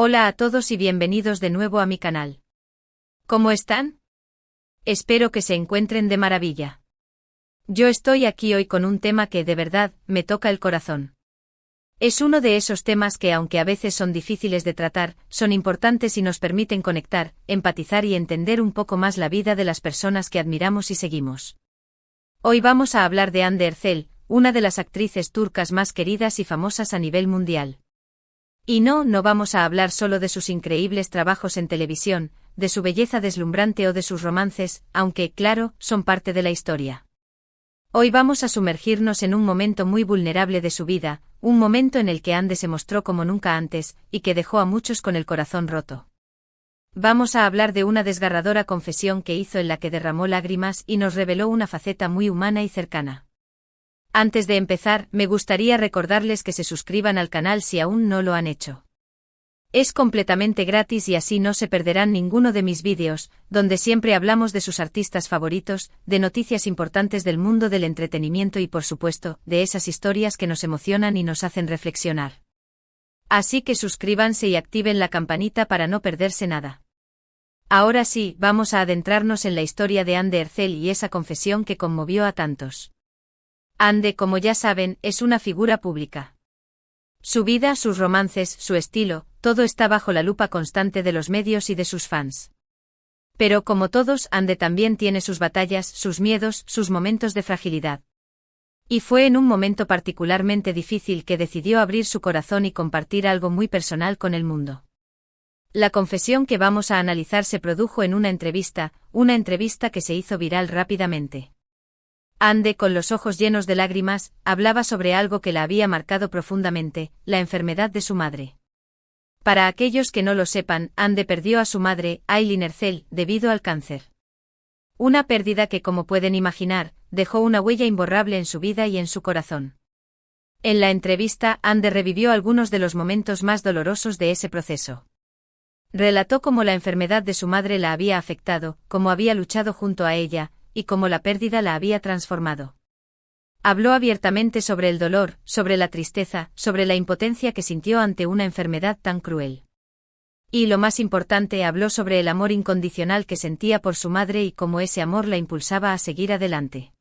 Hola a todos y bienvenidos de nuevo a mi canal. ¿Cómo están? Espero que se encuentren de maravilla. Yo estoy aquí hoy con un tema que de verdad me toca el corazón. Es uno de esos temas que, aunque a veces son difíciles de tratar, son importantes y nos permiten conectar, empatizar y entender un poco más la vida de las personas que admiramos y seguimos. Hoy vamos a hablar de Hande Erçel, una de las actrices turcas más queridas y famosas a nivel mundial. Y no vamos a hablar solo de sus increíbles trabajos en televisión, de su belleza deslumbrante o de sus romances, aunque, claro, son parte de la historia. Hoy vamos a sumergirnos en un momento muy vulnerable de su vida, un momento en el que Hande se mostró como nunca antes, y que dejó a muchos con el corazón roto. Vamos a hablar de una desgarradora confesión que hizo en la que derramó lágrimas y nos reveló una faceta muy humana y cercana. Antes de empezar, me gustaría recordarles que se suscriban al canal si aún no lo han hecho. Es completamente gratis y así no se perderán ninguno de mis vídeos, donde siempre hablamos de sus artistas favoritos, de noticias importantes del mundo del entretenimiento y por supuesto, de esas historias que nos emocionan y nos hacen reflexionar. Así que suscríbanse y activen la campanita para no perderse nada. Ahora sí, vamos a adentrarnos en la historia de Hande Erçel y esa confesión que conmovió a tantos. Hande, como ya saben, es una figura pública. Su vida, sus romances, su estilo, todo está bajo la lupa constante de los medios y de sus fans. Pero como todos, Hande también tiene sus batallas, sus miedos, sus momentos de fragilidad. Y fue en un momento particularmente difícil que decidió abrir su corazón y compartir algo muy personal con el mundo. La confesión que vamos a analizar se produjo en una entrevista que se hizo viral rápidamente. Hande, con los ojos llenos de lágrimas, hablaba sobre algo que la había marcado profundamente, la enfermedad de su madre. Para aquellos que no lo sepan, Hande perdió a su madre, Aylin Erçel, debido al cáncer. Una pérdida que, como pueden imaginar, dejó una huella imborrable en su vida y en su corazón. En la entrevista, Hande revivió algunos de los momentos más dolorosos de ese proceso. Relató cómo la enfermedad de su madre la había afectado, cómo había luchado junto a ella, y cómo la pérdida la había transformado. Habló abiertamente sobre el dolor, sobre la tristeza, sobre la impotencia que sintió ante una enfermedad tan cruel. Y lo más importante, habló sobre el amor incondicional que sentía por su madre y cómo ese amor la impulsaba a seguir adelante.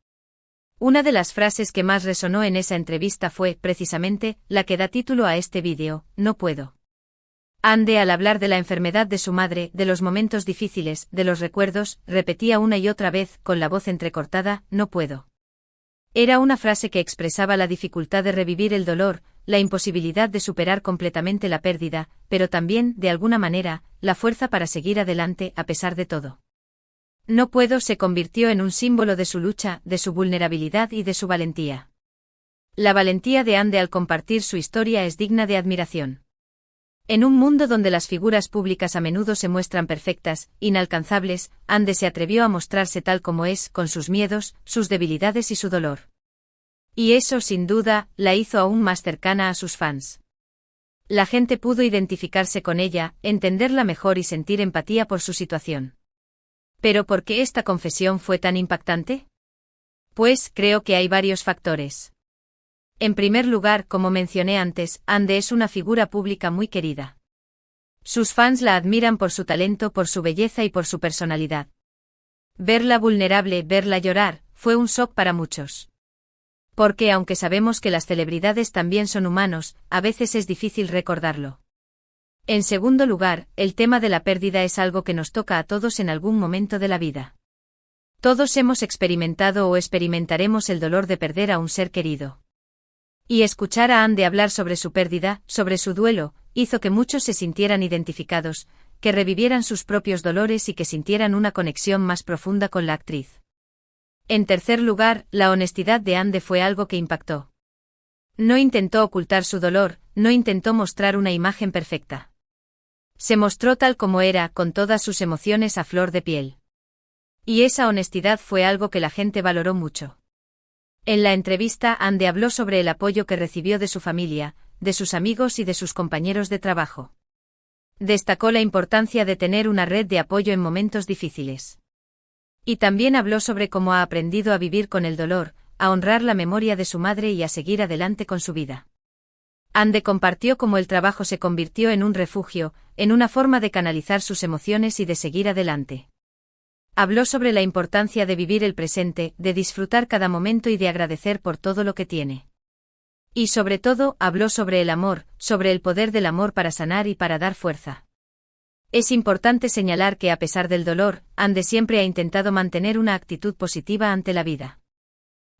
Una de las frases que más resonó en esa entrevista fue, precisamente, la que da título a este vídeo: "No puedo". Hande, al hablar de la enfermedad de su madre, de los momentos difíciles, de los recuerdos, repetía una y otra vez, con la voz entrecortada: "No puedo". Era una frase que expresaba la dificultad de revivir el dolor, la imposibilidad de superar completamente la pérdida, pero también, de alguna manera, la fuerza para seguir adelante, a pesar de todo. "No puedo" se convirtió en un símbolo de su lucha, de su vulnerabilidad y de su valentía. La valentía de Hande al compartir su historia es digna de admiración. En un mundo donde las figuras públicas a menudo se muestran perfectas, inalcanzables, Hande se atrevió a mostrarse tal como es, con sus miedos, sus debilidades y su dolor. Y eso, sin duda, la hizo aún más cercana a sus fans. La gente pudo identificarse con ella, entenderla mejor y sentir empatía por su situación. ¿Pero por qué esta confesión fue tan impactante? Pues creo que hay varios factores. En primer lugar, como mencioné antes, Hande es una figura pública muy querida. Sus fans la admiran por su talento, por su belleza y por su personalidad. Verla vulnerable, verla llorar, fue un shock para muchos. Porque aunque sabemos que las celebridades también son humanos, a veces es difícil recordarlo. En segundo lugar, el tema de la pérdida es algo que nos toca a todos en algún momento de la vida. Todos hemos experimentado o experimentaremos el dolor de perder a un ser querido. Y escuchar a Hande hablar sobre su pérdida, sobre su duelo, hizo que muchos se sintieran identificados, que revivieran sus propios dolores y que sintieran una conexión más profunda con la actriz. En tercer lugar, la honestidad de Hande fue algo que impactó. No intentó ocultar su dolor, no intentó mostrar una imagen perfecta. Se mostró tal como era, con todas sus emociones a flor de piel. Y esa honestidad fue algo que la gente valoró mucho. En la entrevista, Hande habló sobre el apoyo que recibió de su familia, de sus amigos y de sus compañeros de trabajo. Destacó la importancia de tener una red de apoyo en momentos difíciles. Y también habló sobre cómo ha aprendido a vivir con el dolor, a honrar la memoria de su madre y a seguir adelante con su vida. Ande compartió cómo el trabajo se convirtió en un refugio, en una forma de canalizar sus emociones y de seguir adelante. Habló sobre la importancia de vivir el presente, de disfrutar cada momento y de agradecer por todo lo que tiene. Y sobre todo, habló sobre el amor, sobre el poder del amor para sanar y para dar fuerza. Es importante señalar que a pesar del dolor, Ande siempre ha intentado mantener una actitud positiva ante la vida.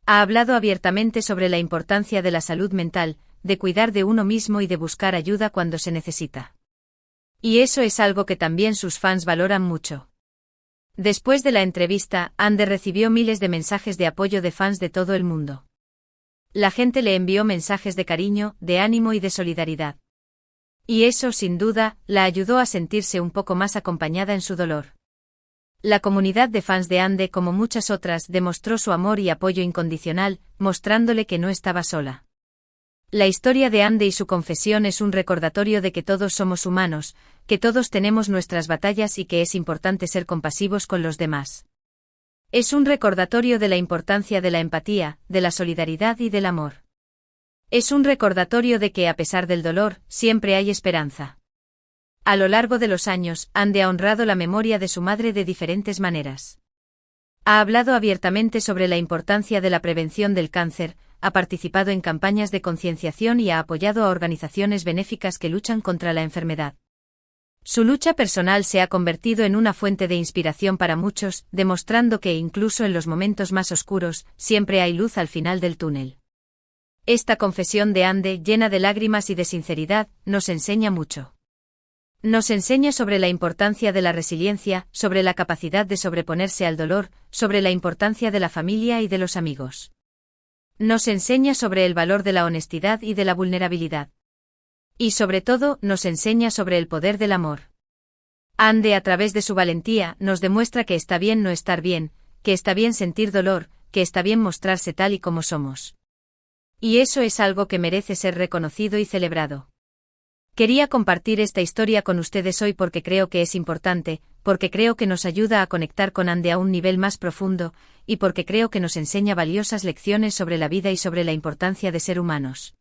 Ha hablado abiertamente sobre la importancia de la salud mental, de cuidar de uno mismo y de buscar ayuda cuando se necesita. Y eso es algo que también sus fans valoran mucho. Después de la entrevista, Ande recibió miles de mensajes de apoyo de fans de todo el mundo. La gente le envió mensajes de cariño, de ánimo y de solidaridad. Y eso, sin duda, la ayudó a sentirse un poco más acompañada en su dolor. La comunidad de fans de Ande, como muchas otras, demostró su amor y apoyo incondicional, mostrándole que no estaba sola. La historia de Ande y su confesión es un recordatorio de que todos somos humanos, que todos tenemos nuestras batallas y que es importante ser compasivos con los demás. Es un recordatorio de la importancia de la empatía, de la solidaridad y del amor. Es un recordatorio de que a pesar del dolor, siempre hay esperanza. A lo largo de los años, Ande ha honrado la memoria de su madre de diferentes maneras. Ha hablado abiertamente sobre la importancia de la prevención del cáncer, ha participado en campañas de concienciación y ha apoyado a organizaciones benéficas que luchan contra la enfermedad. Su lucha personal se ha convertido en una fuente de inspiración para muchos, demostrando que incluso en los momentos más oscuros, siempre hay luz al final del túnel. Esta confesión de Ande, llena de lágrimas y de sinceridad, nos enseña mucho. Nos enseña sobre la importancia de la resiliencia, sobre la capacidad de sobreponerse al dolor, sobre la importancia de la familia y de los amigos. Nos enseña sobre el valor de la honestidad y de la vulnerabilidad. Y sobre todo, nos enseña sobre el poder del amor. Ande, a través de su valentía, nos demuestra que está bien no estar bien, que está bien sentir dolor, que está bien mostrarse tal y como somos. Y eso es algo que merece ser reconocido y celebrado. Quería compartir esta historia con ustedes hoy porque creo que es importante, porque creo que nos ayuda a conectar con Ande a un nivel más profundo, y porque creo que nos enseña valiosas lecciones sobre la vida y sobre la importancia de ser humanos.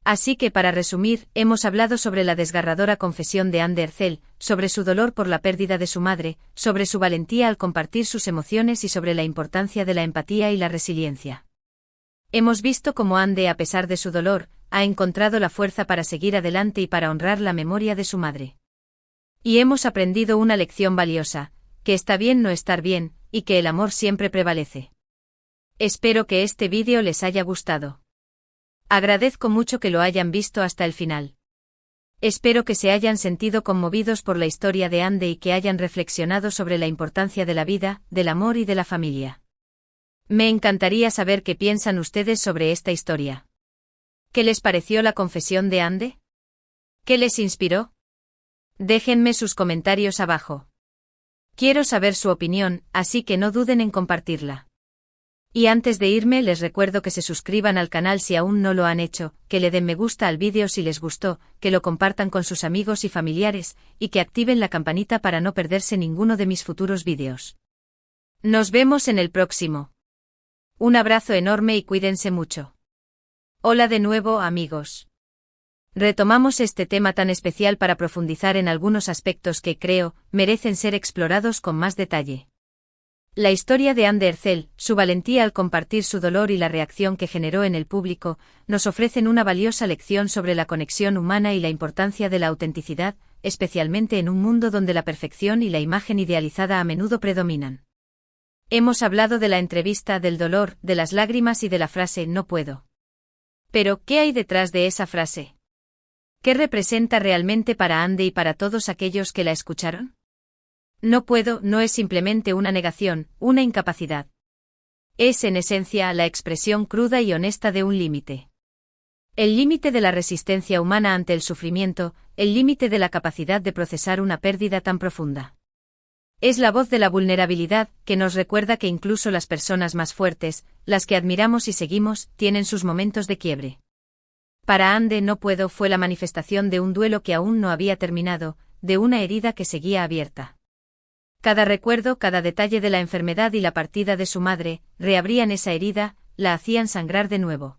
Así que para resumir, hemos hablado sobre la desgarradora confesión de Ande Ercel, sobre su dolor por la pérdida de su madre, sobre su valentía al compartir sus emociones y sobre la importancia de la empatía y la resiliencia. Hemos visto cómo Ande, a pesar de su dolor, ha encontrado la fuerza para seguir adelante y para honrar la memoria de su madre. Y hemos aprendido una lección valiosa, que está bien no estar bien, y que el amor siempre prevalece. Espero que este vídeo les haya gustado. Agradezco mucho que lo hayan visto hasta el final. Espero que se hayan sentido conmovidos por la historia de Ande y que hayan reflexionado sobre la importancia de la vida, del amor y de la familia. Me encantaría saber qué piensan ustedes sobre esta historia. ¿Qué les pareció la confesión de Ande? ¿Qué les inspiró? Déjenme sus comentarios abajo. Quiero saber su opinión, así que no duden en compartirla. Y antes de irme les recuerdo que se suscriban al canal si aún no lo han hecho, que le den me gusta al vídeo si les gustó, que lo compartan con sus amigos y familiares, y que activen la campanita para no perderse ninguno de mis futuros vídeos. Nos vemos en el próximo. Un abrazo enorme y cuídense mucho. Hola de nuevo, amigos. Retomamos este tema tan especial para profundizar en algunos aspectos que, creo, merecen ser explorados con más detalle. La historia de Ande Ercel, su valentía al compartir su dolor y la reacción que generó en el público, nos ofrecen una valiosa lección sobre la conexión humana y la importancia de la autenticidad, especialmente en un mundo donde la perfección y la imagen idealizada a menudo predominan. Hemos hablado de la entrevista, del dolor, de las lágrimas y de la frase "no puedo". Pero, ¿qué hay detrás de esa frase? ¿Qué representa realmente para Ande y para todos aquellos que la escucharon? No puedo no es simplemente una negación, una incapacidad. Es en esencia la expresión cruda y honesta de un límite. El límite de la resistencia humana ante el sufrimiento, el límite de la capacidad de procesar una pérdida tan profunda. Es la voz de la vulnerabilidad, que nos recuerda que incluso las personas más fuertes, las que admiramos y seguimos, tienen sus momentos de quiebre. Para Ande no puedo fue la manifestación de un duelo que aún no había terminado, de una herida que seguía abierta. Cada recuerdo, cada detalle de la enfermedad y la partida de su madre, reabrían esa herida, la hacían sangrar de nuevo.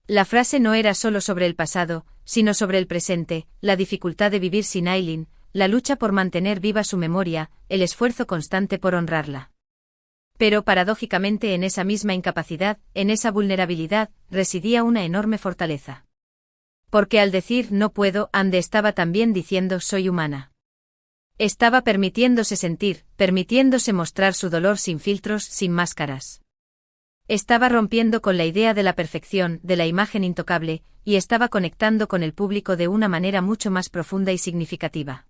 La frase no era solo sobre el pasado, sino sobre el presente, la dificultad de vivir sin Aileen, la lucha por mantener viva su memoria, el esfuerzo constante por honrarla. Pero paradójicamente en esa misma incapacidad, en esa vulnerabilidad, residía una enorme fortaleza. Porque al decir no puedo, Anne estaba también diciendo soy humana. Estaba permitiéndose sentir, permitiéndose mostrar su dolor sin filtros, sin máscaras. Estaba rompiendo con la idea de la perfección, de la imagen intocable, y estaba conectando con el público de una manera mucho más profunda y significativa.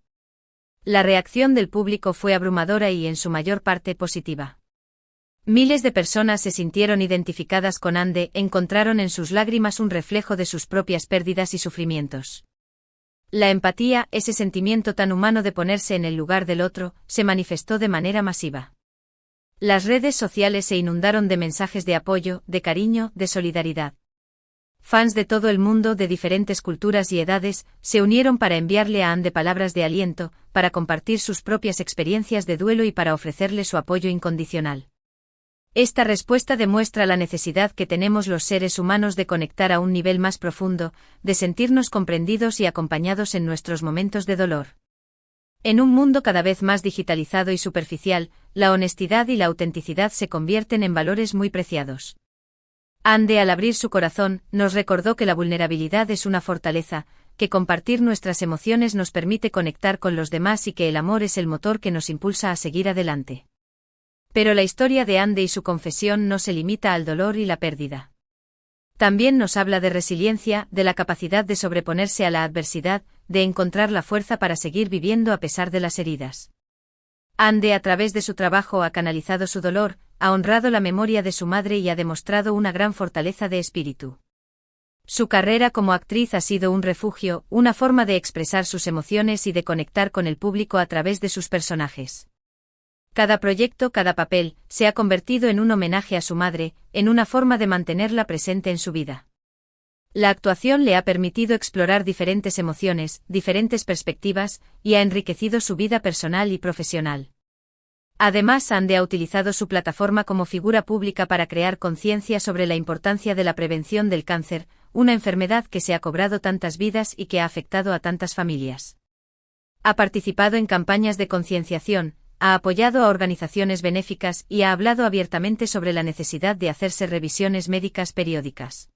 La reacción del público fue abrumadora y en su mayor parte positiva. Miles de personas se sintieron identificadas con Anne, encontraron en sus lágrimas un reflejo de sus propias pérdidas y sufrimientos. La empatía, ese sentimiento tan humano de ponerse en el lugar del otro, se manifestó de manera masiva. Las redes sociales se inundaron de mensajes de apoyo, de cariño, de solidaridad. Fans de todo el mundo, de diferentes culturas y edades, se unieron para enviarle a Anne palabras de aliento, para compartir sus propias experiencias de duelo y para ofrecerle su apoyo incondicional. Esta respuesta demuestra la necesidad que tenemos los seres humanos de conectar a un nivel más profundo, de sentirnos comprendidos y acompañados en nuestros momentos de dolor. En un mundo cada vez más digitalizado y superficial, la honestidad y la autenticidad se convierten en valores muy preciados. Anne, al abrir su corazón, nos recordó que la vulnerabilidad es una fortaleza, que compartir nuestras emociones nos permite conectar con los demás y que el amor es el motor que nos impulsa a seguir adelante. Pero la historia de Anne y su confesión no se limita al dolor y la pérdida. También nos habla de resiliencia, de la capacidad de sobreponerse a la adversidad, de encontrar la fuerza para seguir viviendo a pesar de las heridas. Anne, a través de su trabajo, ha canalizado su dolor, ha honrado la memoria de su madre y ha demostrado una gran fortaleza de espíritu. Su carrera como actriz ha sido un refugio, una forma de expresar sus emociones y de conectar con el público a través de sus personajes. Cada proyecto, cada papel, se ha convertido en un homenaje a su madre, en una forma de mantenerla presente en su vida. La actuación le ha permitido explorar diferentes emociones, diferentes perspectivas, y ha enriquecido su vida personal y profesional. Además, Anne ha utilizado su plataforma como figura pública para crear conciencia sobre la importancia de la prevención del cáncer, una enfermedad que se ha cobrado tantas vidas y que ha afectado a tantas familias. Ha participado en campañas de concienciación, ha apoyado a organizaciones benéficas y ha hablado abiertamente sobre la necesidad de hacerse revisiones médicas periódicas.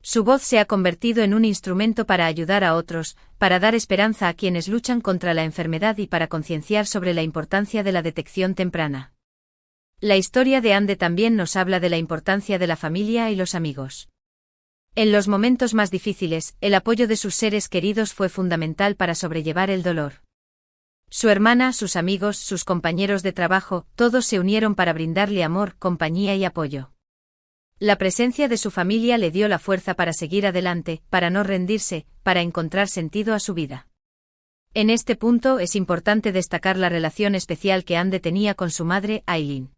Su voz se ha convertido en un instrumento para ayudar a otros, para dar esperanza a quienes luchan contra la enfermedad y para concienciar sobre la importancia de la detección temprana. La historia de Anne también nos habla de la importancia de la familia y los amigos. En los momentos más difíciles, el apoyo de sus seres queridos fue fundamental para sobrellevar el dolor. Su hermana, sus amigos, sus compañeros de trabajo, todos se unieron para brindarle amor, compañía y apoyo. La presencia de su familia le dio la fuerza para seguir adelante, para no rendirse, para encontrar sentido a su vida. En este punto es importante destacar la relación especial que Anne tenía con su madre, Aileen.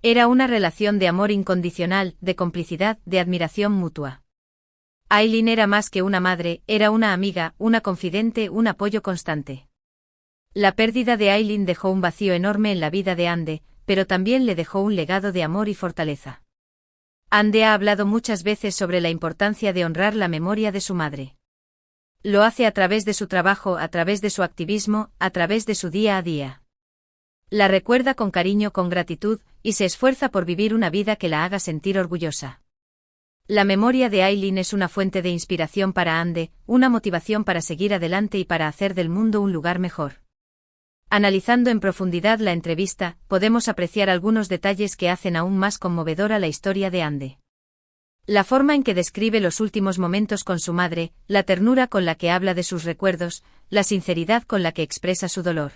Era una relación de amor incondicional, de complicidad, de admiración mutua. Aileen era más que una madre, era una amiga, una confidente, un apoyo constante. La pérdida de Aileen dejó un vacío enorme en la vida de Anne, pero también le dejó un legado de amor y fortaleza. Anne ha hablado muchas veces sobre la importancia de honrar la memoria de su madre. Lo hace a través de su trabajo, a través de su activismo, a través de su día a día. La recuerda con cariño, con gratitud, y se esfuerza por vivir una vida que la haga sentir orgullosa. La memoria de Aileen es una fuente de inspiración para Anne, una motivación para seguir adelante y para hacer del mundo un lugar mejor. Analizando en profundidad la entrevista, podemos apreciar algunos detalles que hacen aún más conmovedora la historia de Anne. La forma en que describe los últimos momentos con su madre, la ternura con la que habla de sus recuerdos, la sinceridad con la que expresa su dolor.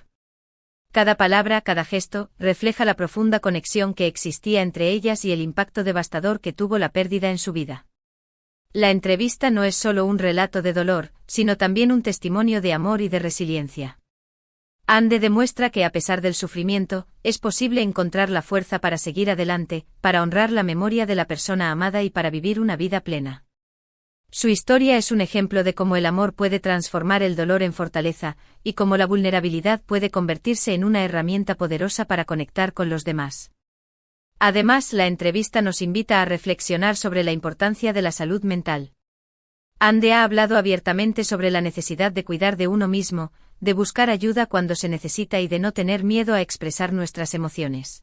Cada palabra, cada gesto, refleja la profunda conexión que existía entre ellas y el impacto devastador que tuvo la pérdida en su vida. La entrevista no es solo un relato de dolor, sino también un testimonio de amor y de resiliencia. Anne demuestra que a pesar del sufrimiento, es posible encontrar la fuerza para seguir adelante, para honrar la memoria de la persona amada y para vivir una vida plena. Su historia es un ejemplo de cómo el amor puede transformar el dolor en fortaleza, y cómo la vulnerabilidad puede convertirse en una herramienta poderosa para conectar con los demás. Además, la entrevista nos invita a reflexionar sobre la importancia de la salud mental. Ande ha hablado abiertamente sobre la necesidad de cuidar de uno mismo, de buscar ayuda cuando se necesita y de no tener miedo a expresar nuestras emociones.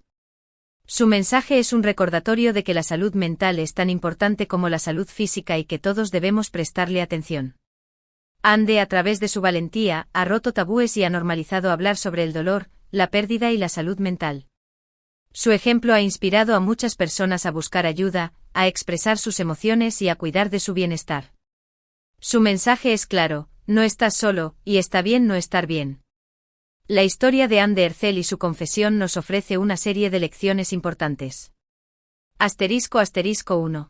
Su mensaje es un recordatorio de que la salud mental es tan importante como la salud física y que todos debemos prestarle atención. Ande, a través de su valentía, ha roto tabúes y ha normalizado hablar sobre el dolor, la pérdida y la salud mental. Su ejemplo ha inspirado a muchas personas a buscar ayuda, a expresar sus emociones y a cuidar de su bienestar. Su mensaje es claro: no estás solo, y está bien no estar bien. La historia de Ande Ercel y su confesión nos ofrece una serie de lecciones importantes. **1.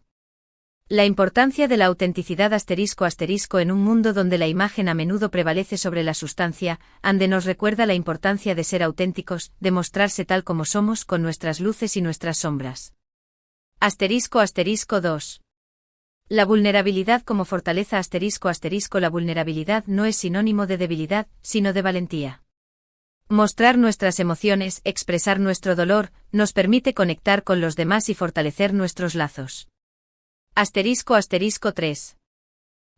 La importancia de la autenticidad *** en un mundo donde la imagen a menudo prevalece sobre la sustancia, Ande nos recuerda la importancia de ser auténticos, de mostrarse tal como somos con nuestras luces y nuestras sombras. **2. La vulnerabilidad como fortaleza *** La vulnerabilidad no es sinónimo de debilidad, sino de valentía. Mostrar nuestras emociones, expresar nuestro dolor, nos permite conectar con los demás y fortalecer nuestros lazos. **3.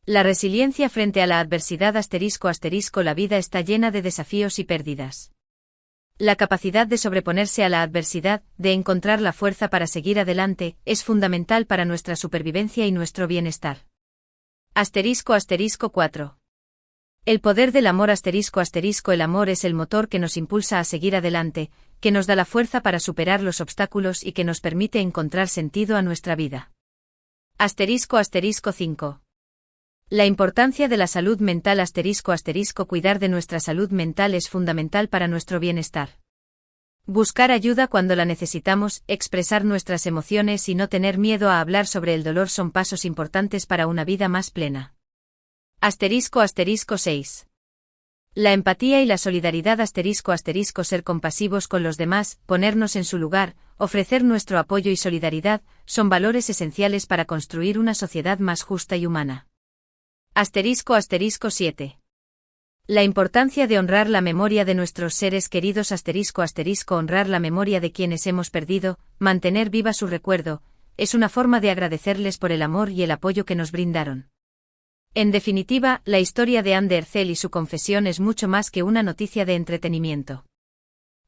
La resiliencia frente a la adversidad *** La vida está llena de desafíos y pérdidas. La capacidad de sobreponerse a la adversidad, de encontrar la fuerza para seguir adelante, es fundamental para nuestra supervivencia y nuestro bienestar. *4. El poder del amor *** El amor es el motor que nos impulsa a seguir adelante, que nos da la fuerza para superar los obstáculos y que nos permite encontrar sentido a nuestra vida. *5. La importancia de la salud mental Cuidar de nuestra salud mental es fundamental para nuestro bienestar. Buscar ayuda cuando la necesitamos, expresar nuestras emociones y no tener miedo a hablar sobre el dolor son pasos importantes para una vida más plena. *6. La empatía y la solidaridad Ser compasivos con los demás, ponernos en su lugar, ofrecer nuestro apoyo y solidaridad, son valores esenciales para construir una sociedad más justa y humana. *7. La importancia de honrar la memoria de nuestros seres queridos Honrar la memoria de quienes hemos perdido, mantener viva su recuerdo, es una forma de agradecerles por el amor y el apoyo que nos brindaron. En definitiva, la historia de Ande Ercel y su confesión es mucho más que una noticia de entretenimiento.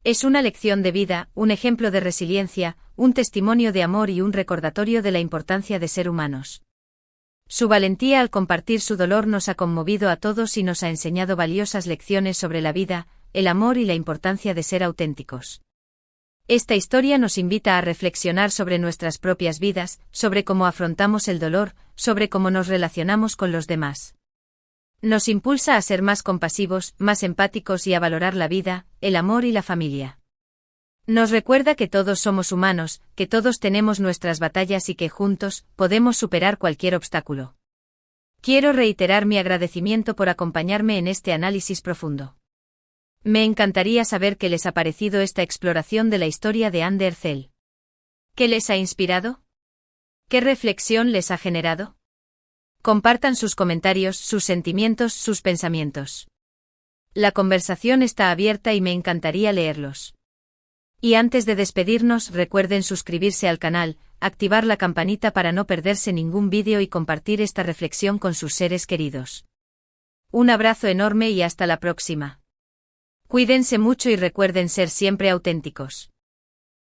Es una lección de vida, un ejemplo de resiliencia, un testimonio de amor y un recordatorio de la importancia de ser humanos. Su valentía al compartir su dolor nos ha conmovido a todos y nos ha enseñado valiosas lecciones sobre la vida, el amor y la importancia de ser auténticos. Esta historia nos invita a reflexionar sobre nuestras propias vidas, sobre cómo afrontamos el dolor, sobre cómo nos relacionamos con los demás. Nos impulsa a ser más compasivos, más empáticos y a valorar la vida, el amor y la familia. Nos recuerda que todos somos humanos, que todos tenemos nuestras batallas y que juntos podemos superar cualquier obstáculo. Quiero reiterar mi agradecimiento por acompañarme en este análisis profundo. Me encantaría saber qué les ha parecido esta exploración de la historia de Ande Ercel. ¿Qué les ha inspirado? ¿Qué reflexión les ha generado? Compartan sus comentarios, sus sentimientos, sus pensamientos. La conversación está abierta y me encantaría leerlos. Y antes de despedirnos, recuerden suscribirse al canal, activar la campanita para no perderse ningún vídeo y compartir esta reflexión con sus seres queridos. Un abrazo enorme y hasta la próxima. Cuídense mucho y recuerden ser siempre auténticos.